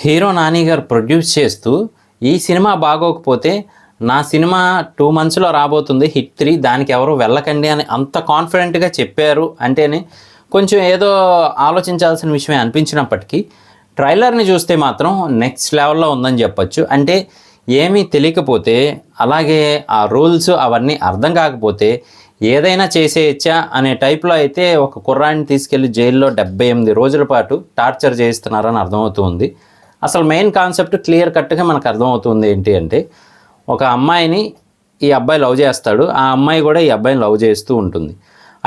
Hero Nani గారు produce చేస్తూ ఈ సినిమా బాగోకపోతే నా సినిమా 2 మంత్స్లో రాబోతుంది హిట్ 3, దానికి ఎవరు వెళ్ళకండి అని అంత కాన్ఫిడెంట్గా చెప్పారు అంటేనే కొంచెం ఏదో ఆలోచించాల్సిన విషయమే అనిపించినప్పటికీ ట్రైలర్ని చూస్తే మాత్రం నెక్స్ట్ లెవెల్లో ఉందని చెప్పొచ్చు. అంటే ఏమీ తెలియకపోతే, అలాగే ఆ రూల్స్ అవన్నీ అర్థం కాకపోతే ఏదైనా చేసేయచ్చా అనే టైప్లో అయితే ఒక కుర్రాడిని తీసుకెళ్లి జైల్లో 78 రోజుల పాటు టార్చర్ చేయిస్తున్నారని అర్థమవుతుంది. అసలు మెయిన్ కాన్సెప్ట్ క్లియర్ కట్గా మనకు అర్థమవుతుంది. ఏంటి అంటే, ఒక అమ్మాయిని ఈ అబ్బాయి లవ్ చేస్తాడు, ఆ అమ్మాయి కూడా ఈ అబ్బాయిని లవ్ చేస్తూ ఉంటుంది.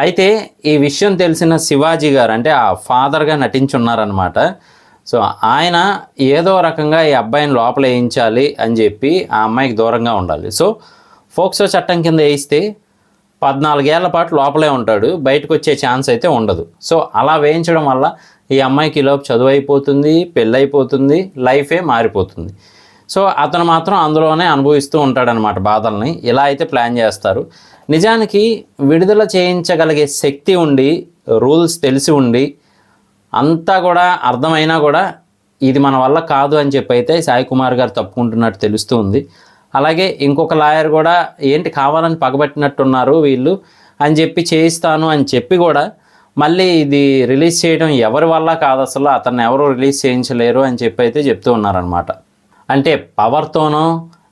అయితే ఈ విషయం తెలిసిన శివాజీ గారు, అంటే ఆ ఫాదర్గా నటించున్నారనమాట. సో ఆయన ఏదో రకంగా ఈ అబ్బాయిని లోపల వేయించాలి అని చెప్పి ఆ అమ్మాయికి దూరంగా ఉండాలి. సో ఫోక్సో చట్టం కింద వేయిస్తే 14 ఏళ్ల పాటు లోపలే ఉంటాడు, బయటకు వచ్చే ఛాన్స్ అయితే ఉండదు. సో అలా వేయించడం వల్ల ఈ అమ్మాయికి లోపు చదువు అయిపోతుంది, పెళ్ళైపోతుంది, లైఫే మారిపోతుంది. సో అతను మాత్రం అందులోనే అనుభవిస్తూ ఉంటాడనమాట బాధల్ని. ఇలా అయితే ప్లాన్ చేస్తారు. నిజానికి విడుదల చేయించగలిగే శక్తి ఉండి, రూల్స్ తెలిసి ఉండి, అంతా కూడా అర్థమైనా కూడా ఇది మన వల్ల కాదు అని చెప్పి అయితే సాయి కుమార్ గారు తప్పుకుంటున్నట్టు తెలుస్తూ ఉంది. అలాగే ఇంకొక లాయర్ కూడా ఏంటి కావాలని పగబట్టినట్టున్నారు వీళ్ళు అని చెప్పి చేయిస్తాను అని చెప్పి కూడా మళ్ళీ ఇది రిలీజ్ చేయడం ఎవరి వల్ల కాదు, అసలు అతన్ని ఎవరు రిలీజ్ చేయించలేరు అని చెప్పి అయితే చెప్తూ ఉన్నారనమాట. అంటే పవర్తోనో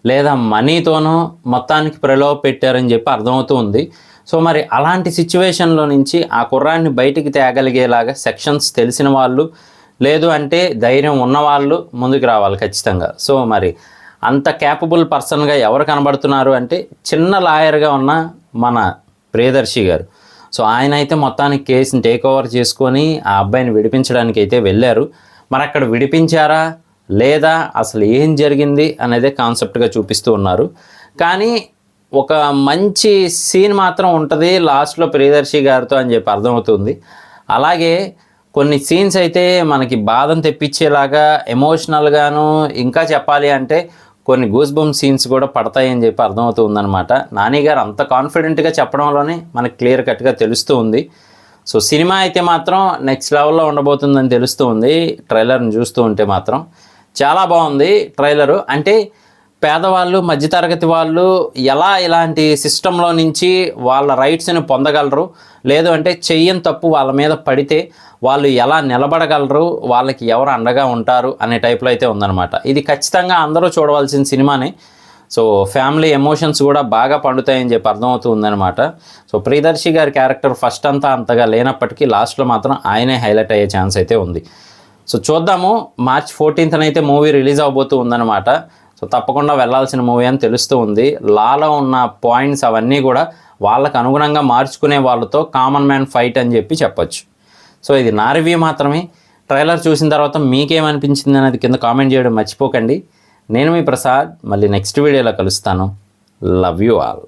లేదా మనీతోనో మొత్తానికి ప్రలోభ పెట్టారని చెప్పి అర్థమవుతూ ఉంది. సో మరి అలాంటి సిచ్యువేషన్లో నుంచి ఆ కుర్రాన్ని బయటికి తేగలిగేలాగా సెక్షన్స్ తెలిసిన వాళ్ళు, లేదు అంటే ధైర్యం ఉన్నవాళ్ళు ముందుకు రావాలి ఖచ్చితంగా. సో మరి అంత క్యాపబుల్ పర్సన్గా ఎవరు కనబడుతున్నారు అంటే చిన్న లాయర్గా ఉన్న మన ప్రియదర్శి గారు. సో ఆయన అయితే మొత్తానికి కేసుని టేక్ ఓవర్ చేసుకొని ఆ అబ్బాయిని విడిపించడానికి అయితే వెళ్ళారు. మరి అక్కడ విడిపించారా లేదా, అసలు ఏం జరిగింది అనేదే కాన్సెప్ట్గా చూపిస్తూ ఉన్నారు. కానీ ఒక మంచి సీన్ మాత్రం ఉంటుంది లాస్ట్లో ప్రియదర్శి గారితో అని చెప్పి అర్థమవుతుంది. అలాగే కొన్ని సీన్స్ అయితే మనకి బాధను తెప్పించేలాగా ఎమోషనల్గాను, ఇంకా చెప్పాలి అంటే కొన్ని గూస్ బంప్ సీన్స్ కూడా పడతాయని చెప్పి అర్థమవుతుందన్నమాట. నాని గారు అంత కాన్ఫిడెంట్గా చెప్పడంలోనే మనకు క్లియర్ కట్గా తెలుస్తూ ఉంది. సో సినిమా అయితే మాత్రం నెక్స్ట్ లెవెల్లో ఉండబోతుందని తెలుస్తూ ఉంది. ట్రైలర్ని చూస్తూ ఉంటే మాత్రం చాలా బాగుంది ట్రైలరు. అంటే పేదవాళ్ళు, మధ్యతరగతి వాళ్ళు ఎలా ఇలాంటి సిస్టంలో నుంచి వాళ్ళ రైట్స్ని పొందగలరు, లేదు అంటే చెయ్యని తప్పు వాళ్ళ మీద పడితే వాళ్ళు ఎలా నిలబడగలరు, వాళ్ళకి ఎవరు అండగా ఉంటారు అనే టైప్లో అయితే ఉందన్నమాట. ఇది ఖచ్చితంగా అందరూ చూడవలసిన సినిమానే. సో ఫ్యామిలీ ఎమోషన్స్ కూడా బాగా పండుతాయని చెప్పి అర్థమవుతూ ఉందన్నమాట. సో ప్రియదర్శి గారి క్యారెక్టర్ ఫస్ట్ అంతా అంతగా లేనప్పటికీ లాస్ట్లో మాత్రం ఆయనే హైలైట్ అయ్యే ఛాన్స్ అయితే ఉంది. సో చూద్దాము. March 14th అయితే మూవీ రిలీజ్ అవబోతూ ఉందన్నమాట. సో తప్పకుండా వెళ్ళాల్సిన మూవీ అని తెలుస్తూ ఉంది. లాలో ఉన్న పాయింట్స్ అవన్నీ కూడా వాళ్ళకు అనుగుణంగా మార్చుకునే వాళ్ళతో కామన్ మ్యాన్ ఫైట్ అని చెప్పి చెప్పొచ్చు. సో ఇది నా రివ్యూ మాత్రమే. ట్రైలర్ చూసిన తర్వాత మీకేమనిపించింది అనేది కింద కామెంట్ చేయడం మర్చిపోకండి. నేను మీ ప్రసాద్, మళ్ళీ నెక్స్ట్ వీడియోలో కలుస్తాను. Love you all.